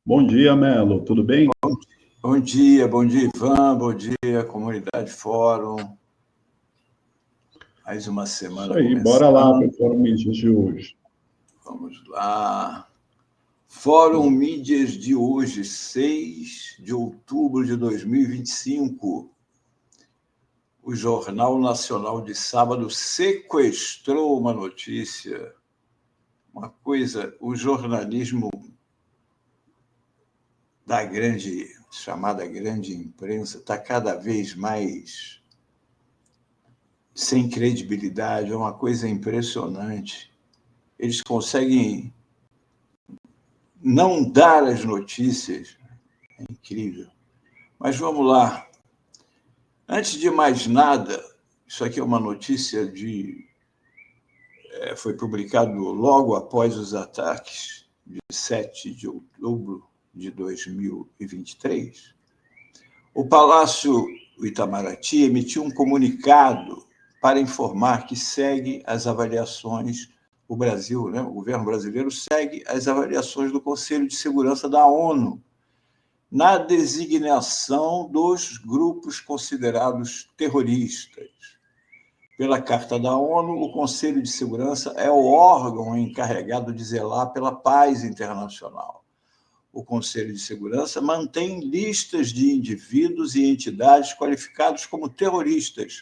Bom dia, Melo. Tudo bem? Bom dia, Ivan, bom dia, comunidade Fórum. Mais uma semana Isso aí, começando. bora lá para o Fórum Mídias de hoje. Vamos lá. Fórum Mídias de hoje, 6 de outubro de 2025. O Jornal Nacional de sábado sequestrou uma notícia. Uma coisa, o jornalismo da chamada grande imprensa está cada vez mais sem credibilidade, é uma coisa impressionante. Eles conseguem não dar as notícias, é incrível. Mas vamos lá. Antes de mais nada, isso aqui é uma notícia foi publicado logo após os ataques de 7 de outubro de 2023. O Palácio Itamaraty emitiu um comunicado para informar que segue as avaliações, o Brasil, o governo brasileiro segue as avaliações do Conselho de Segurança da ONU na designação dos grupos considerados terroristas. Pela Carta da ONU, o Conselho de Segurança é o órgão encarregado de zelar pela paz internacional. O Conselho de Segurança mantém listas de indivíduos e entidades qualificados como terroristas,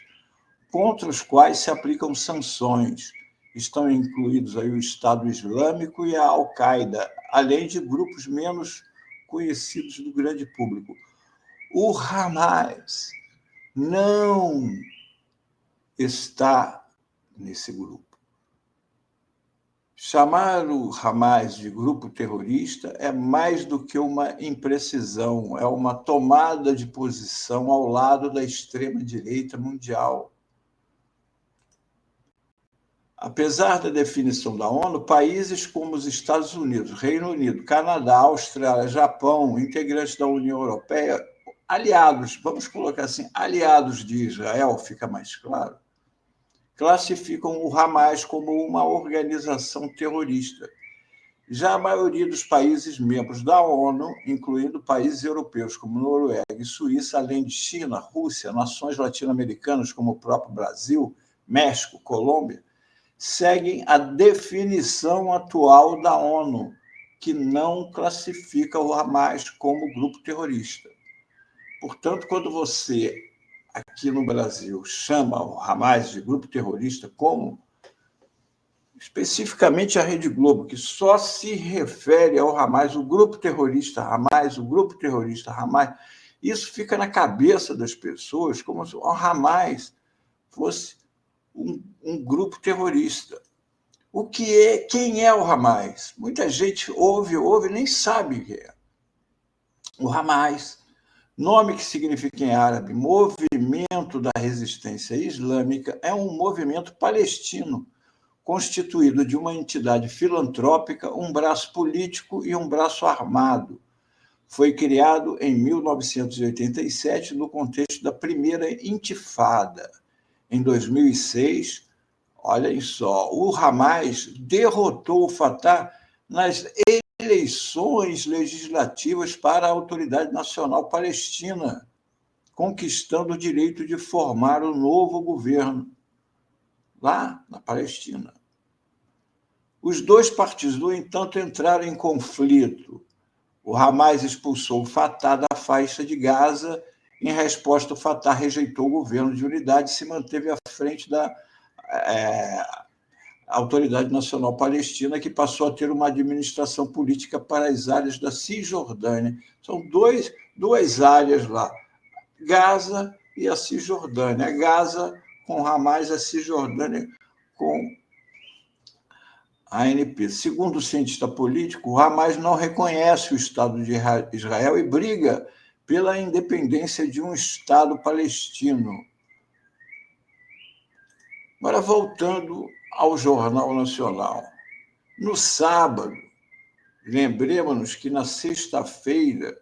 contra os quais se aplicam sanções. Estão incluídos aí o Estado Islâmico e a Al-Qaeda, além de grupos menos conhecidos do grande público. O Hamas não está nesse grupo. Chamar o Hamas de grupo terrorista é mais do que uma imprecisão, é uma tomada de posição ao lado da extrema-direita mundial. Apesar da definição da ONU, países como os Estados Unidos, Reino Unido, Canadá, Austrália, Japão, integrantes da União Europeia, aliados, vamos colocar assim, aliados de Israel, fica mais claro, classificam o Hamas como uma organização terrorista. Já a maioria dos países membros da ONU, incluindo países europeus como Noruega e Suíça, além de China, Rússia, nações latino-americanas como o próprio Brasil, México, Colômbia, seguem a definição atual da ONU, que não classifica o Hamas como grupo terrorista. Portanto, quando você, aqui no Brasil, chama o Hamas de grupo terrorista, como especificamente a Rede Globo, que só se refere ao Hamas, o grupo terrorista Hamas, o grupo terrorista Hamas, isso fica na cabeça das pessoas como se o Hamas fosse um grupo terrorista. Quem é o Hamas? Muita gente ouve e nem sabe o que é. O Hamas, nome que significa em árabe Movimento da Resistência Islâmica, é um movimento palestino constituído de uma entidade filantrópica, um braço político e um braço armado. Foi criado em 1987 no contexto da primeira intifada. Em 2006, olhem só, o Hamas derrotou o Fatah nas eleições legislativas para a Autoridade Nacional Palestina, conquistando o direito de formar o novo governo lá na Palestina. Os dois partidos, no entanto, entraram em conflito. O Hamas expulsou o Fatah da faixa de Gaza. Em resposta, o Fatah rejeitou o governo de unidade e se manteve à frente da Autoridade Nacional Palestina, que passou a ter uma administração política para as áreas da Cisjordânia. São duas áreas lá, Gaza e a Cisjordânia. A Gaza com Hamas, a Cisjordânia com a ANP. Segundo o cientista político, o Hamas não reconhece o Estado de Israel e briga pela independência de um Estado palestino. Agora, voltando ao Jornal Nacional. No sábado, lembremos-nos que na sexta-feira,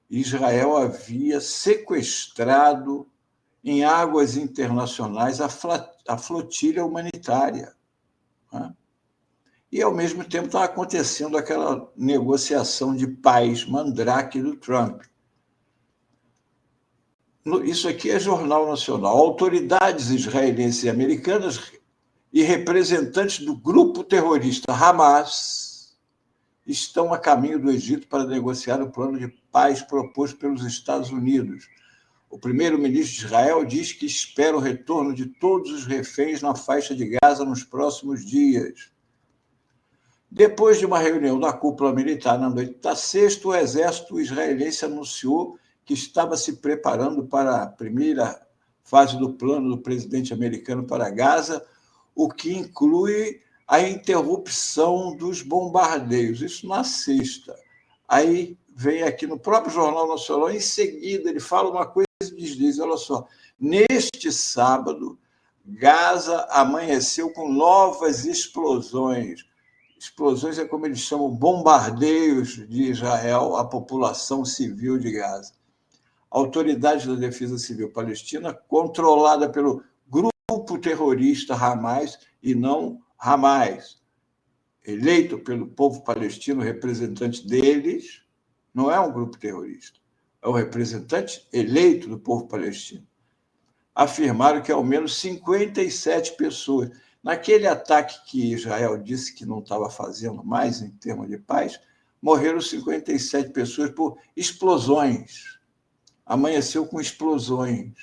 Israel havia sequestrado em águas internacionais a flotilha humanitária. e, ao mesmo tempo, está acontecendo aquela negociação de paz mandrake do Trump. Isso aqui é Jornal Nacional. Autoridades israelenses e americanas e representantes do grupo terrorista Hamas estão a caminho do Egito para negociar o plano de paz proposto pelos Estados Unidos. O primeiro-ministro de Israel diz que espera o retorno de todos os reféns na faixa de Gaza nos próximos dias. Depois de uma reunião da cúpula militar na noite da sexta, o exército israelense anunciou que estava se preparando para a primeira fase do plano do presidente americano para Gaza, o que inclui a interrupção dos bombardeios. Isso na sexta. Aí vem aqui no próprio Jornal Nacional, em seguida ele fala uma coisa e diz, olha só, neste sábado, Gaza amanheceu com novas explosões. Explosões é como eles chamam, bombardeios de Israel à população civil de Gaza. Autoridades da Defesa Civil Palestina, controlada pelo grupo terrorista Hamas e não Hamas, eleito pelo povo palestino, representante deles, não é um grupo terrorista, é o representante eleito do povo palestino, afirmaram que ao menos 57 pessoas. Naquele ataque que Israel disse que não estava fazendo mais em termos de paz, morreram 57 pessoas por explosões. Amanheceu com explosões.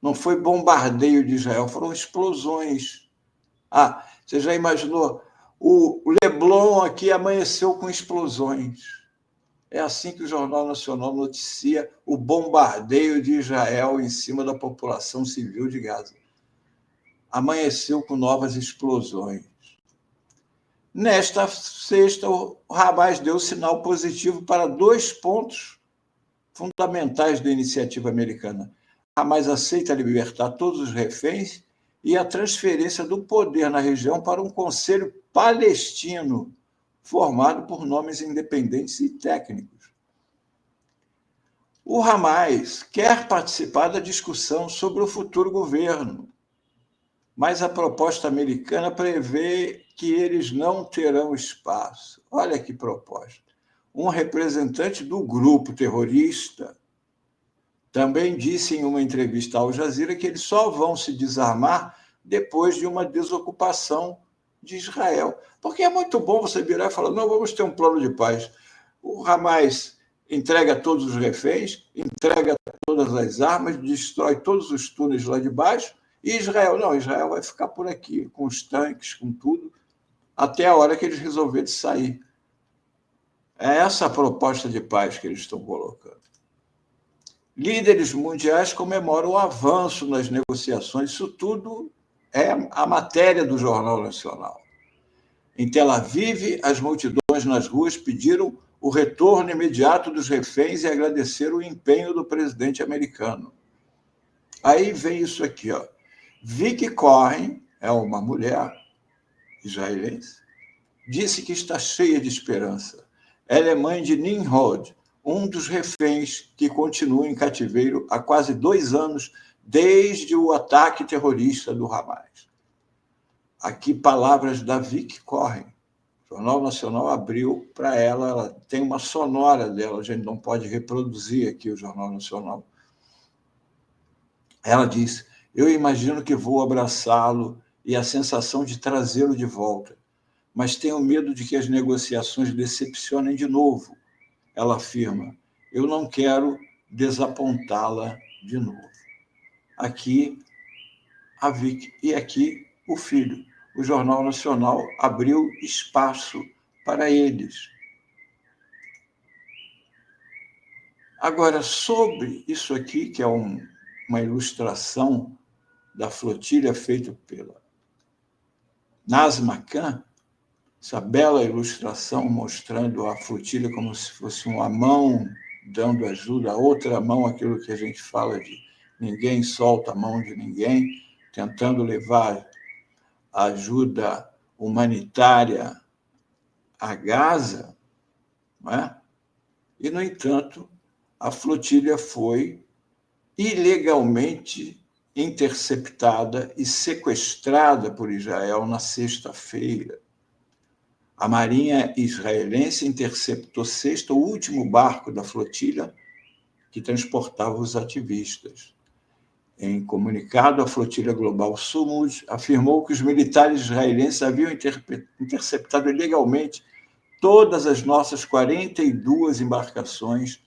Não foi bombardeio de Israel, foram explosões. Você já imaginou? O Leblon aqui amanheceu com explosões. É assim que o Jornal Nacional noticia o bombardeio de Israel em cima da população civil de Gaza. Amanheceu com novas explosões. Nesta sexta, o Hamas deu sinal positivo para 2 pontos fundamentais da iniciativa americana. Hamas aceita libertar todos os reféns e a transferência do poder na região para um conselho palestino, formado por nomes independentes e técnicos. O Hamas quer participar da discussão sobre o futuro governo, mas a proposta americana prevê que eles não terão espaço. Olha que proposta. Um representante do grupo terrorista também disse em uma entrevista ao Al Jazeera que eles só vão se desarmar depois de uma desocupação de Israel. Porque é muito bom você virar e falar, não, vamos ter um plano de paz. O Hamas entrega todos os reféns, entrega todas as armas, destrói todos os túneis lá de baixo, e Israel, não, Israel vai ficar por aqui, com os tanques, com tudo, até a hora que eles resolverem sair. É essa a proposta de paz que eles estão colocando. Líderes mundiais comemoram o avanço nas negociações. Isso tudo é a matéria do Jornal Nacional. Em Tel Aviv, as multidões nas ruas pediram o retorno imediato dos reféns e agradeceram o empenho do presidente americano. Aí vem isso aqui, ó. Vicky Cohen, é uma mulher israelense, disse que está cheia de esperança. Ela é mãe de Nimrod, um dos reféns que continua em cativeiro há quase 2 anos, desde o ataque terrorista do Hamas. Aqui, palavras da Vicky Cohen. O Jornal Nacional abriu para ela, ela tem uma sonora dela, a gente não pode reproduzir aqui o Jornal Nacional. Ela diz, eu imagino que vou abraçá-lo e a sensação de trazê-lo de volta, mas tenho medo de que as negociações decepcionem de novo. Ela afirma, eu não quero desapontá-la de novo. Aqui, a Vicky, e aqui o filho. O Jornal Nacional abriu espaço para eles. Agora, sobre isso aqui, que é uma ilustração da flotilha feita pela Nazma Khan, essa bela ilustração mostrando a flotilha como se fosse uma mão dando ajuda, a outra mão, aquilo que a gente fala de ninguém solta a mão de ninguém, tentando levar ajuda humanitária a Gaza, não é? E, no entanto, a flotilha foi ilegalmente interceptada e sequestrada por Israel na sexta-feira. A Marinha israelense interceptou sexta, o último barco da flotilha que transportava os ativistas. Em comunicado, a flotilha global Sumud afirmou que os militares israelenses haviam interceptado ilegalmente todas as nossas 42 embarcações,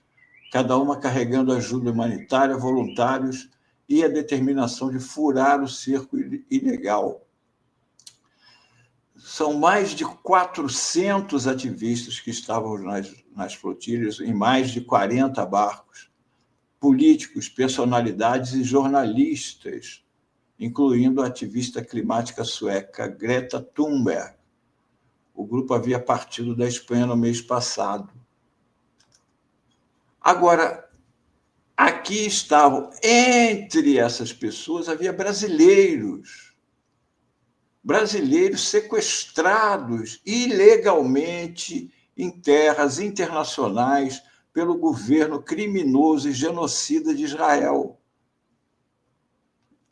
cada uma carregando ajuda humanitária, voluntários e a determinação de furar o cerco ilegal. São mais de 400 ativistas que estavam nas flotilhas, em mais de 40 barcos, políticos, personalidades e jornalistas, incluindo a ativista climática sueca Greta Thunberg. O grupo havia partido da Espanha no mês passado. Agora, aqui estavam, entre essas pessoas, havia brasileiros sequestrados ilegalmente em terras internacionais pelo governo criminoso e genocida de Israel.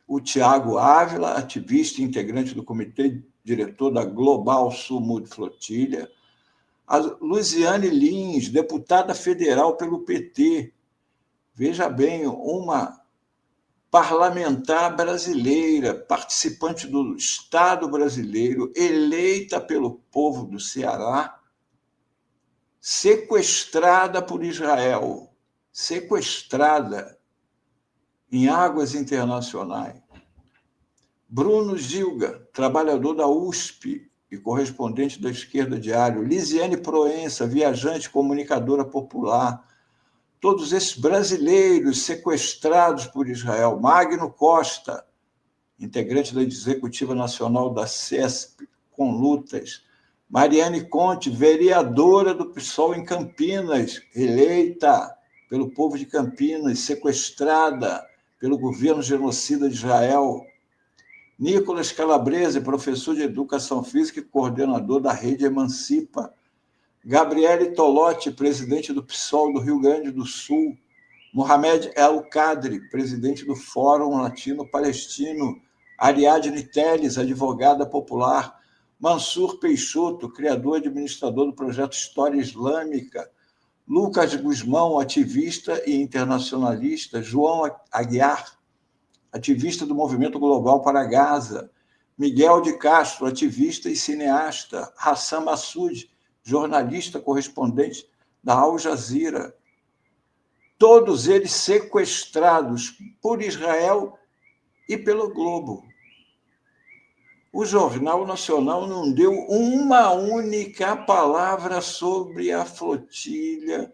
O Tiago Ávila, ativista e integrante do comitê diretor da Global Sumud Flotilha, a Luziane Lins, deputada federal pelo PT, veja bem, uma parlamentar brasileira, participante do Estado brasileiro, eleita pelo povo do Ceará, sequestrada por Israel, sequestrada em águas internacionais. Bruno Gilga, trabalhador da USP e correspondente da Esquerda Diário. Lisiane Proença, viajante comunicadora popular. Todos esses brasileiros sequestrados por Israel. Magno Costa, integrante da Executiva Nacional da CESP, com lutas. Mariane Conte, vereadora do PSOL em Campinas, eleita pelo povo de Campinas, sequestrada pelo governo genocida de Israel. Nicolas Calabrese, professor de Educação Física e coordenador da Rede Emancipa. Gabriele Tolotti, presidente do PSOL do Rio Grande do Sul. Mohamed El Kadri, presidente do Fórum Latino-Palestino. Ariadne Teles, advogada popular. Mansur Peixoto, criador e administrador do projeto História Islâmica. Lucas Guzmão, ativista e internacionalista. João Aguiar, ativista do Movimento Global para Gaza. Miguel de Castro, ativista e cineasta. Hassan Massoud, jornalista correspondente da Al Jazeera. Todos eles sequestrados por Israel e pelo Globo. O Jornal Nacional não deu uma única palavra sobre a flotilha,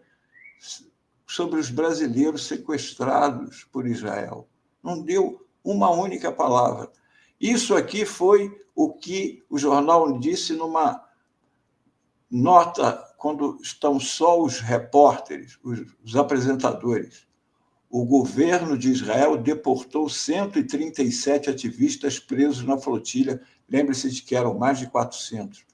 sobre os brasileiros sequestrados por Israel. Não deu uma única palavra. Isso aqui foi o que o jornal disse numa nota, quando estão só os repórteres, os apresentadores. O governo de Israel deportou 137 ativistas presos na flotilha, lembre-se de que eram mais de 400,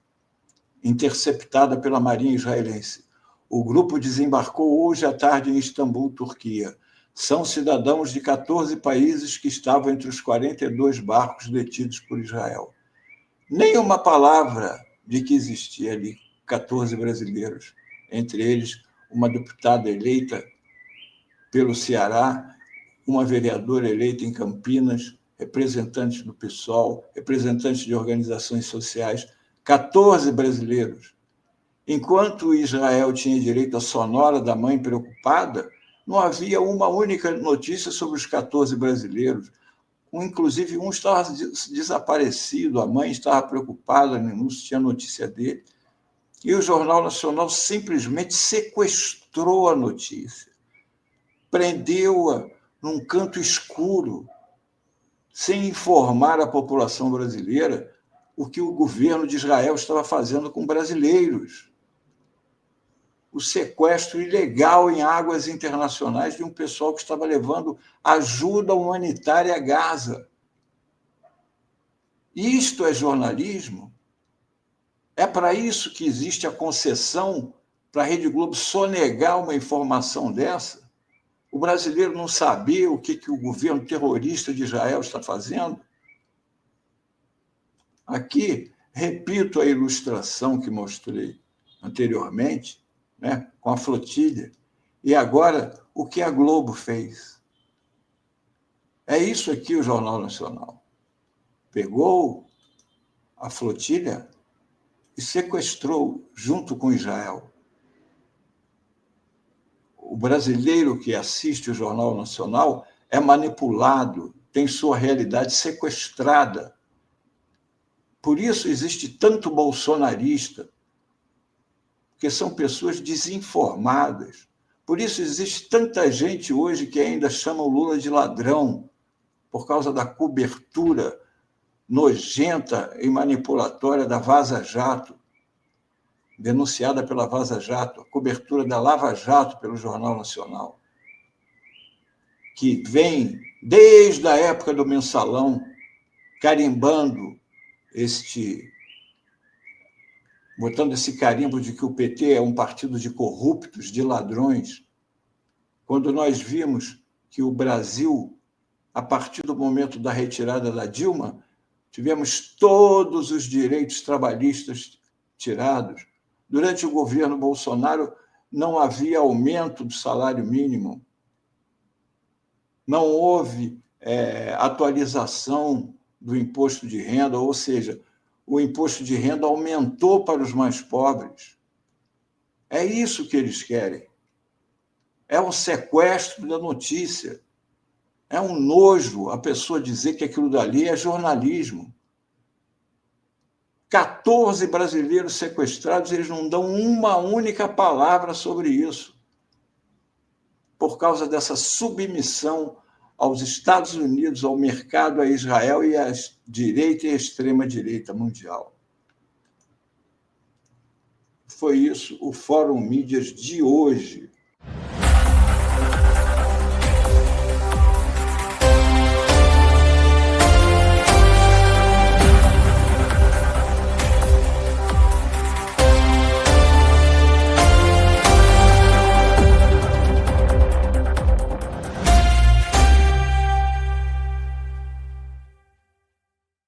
interceptada pela Marinha israelense. O grupo desembarcou hoje à tarde em Istambul, Turquia. São cidadãos de 14 países que estavam entre os 42 barcos detidos por Israel. Nem uma palavra de que existia ali 14 brasileiros, entre eles uma deputada eleita pelo Ceará, uma vereadora eleita em Campinas, representantes do PSOL, representantes de organizações sociais, 14 brasileiros. Enquanto Israel tinha direito à sonora da mãe preocupada, não havia uma única notícia sobre os 14 brasileiros. Inclusive, um estava desaparecido, a mãe estava preocupada, não se tinha notícia dele. E o Jornal Nacional simplesmente sequestrou a notícia, prendeu-a num canto escuro, sem informar a população brasileira o que o governo de Israel estava fazendo com brasileiros. O sequestro ilegal em águas internacionais de um pessoal que estava levando ajuda humanitária a Gaza. Isto é jornalismo? É para isso que existe a concessão para a Rede Globo sonegar uma informação dessa? O brasileiro não saber o que o governo terrorista de Israel está fazendo? Aqui Repito a ilustração que mostrei anteriormente, né, com a flotilha. E agora, o que a Globo fez? É isso aqui o Jornal Nacional. Pegou a flotilha e sequestrou junto com Israel. O brasileiro que assiste o Jornal Nacional é manipulado, tem sua realidade sequestrada. Por isso existe tanto bolsonarista, porque são pessoas desinformadas. Por isso existe tanta gente hoje que ainda chama o Lula de ladrão, por causa da cobertura nojenta e manipulatória da Vaza Jato, denunciada pela Vaza Jato, a cobertura da Lava Jato pelo Jornal Nacional, que vem desde a época do Mensalão, carimbando botando esse carimbo de que o PT é um partido de corruptos, de ladrões, quando nós vimos que o Brasil, a partir do momento da retirada da Dilma, tivemos todos os direitos trabalhistas tirados. Durante o governo Bolsonaro, não havia aumento do salário mínimo, não houve atualização do imposto de renda, ou seja, o imposto de renda aumentou para os mais pobres. É isso que eles querem. É um sequestro da notícia. É um nojo a pessoa dizer que aquilo dali é jornalismo. 14 brasileiros sequestrados, eles não dão uma única palavra sobre isso, por causa dessa submissão aos Estados Unidos, ao mercado, a Israel e à direita e à extrema-direita mundial. Foi isso o Fórum Mídias de hoje.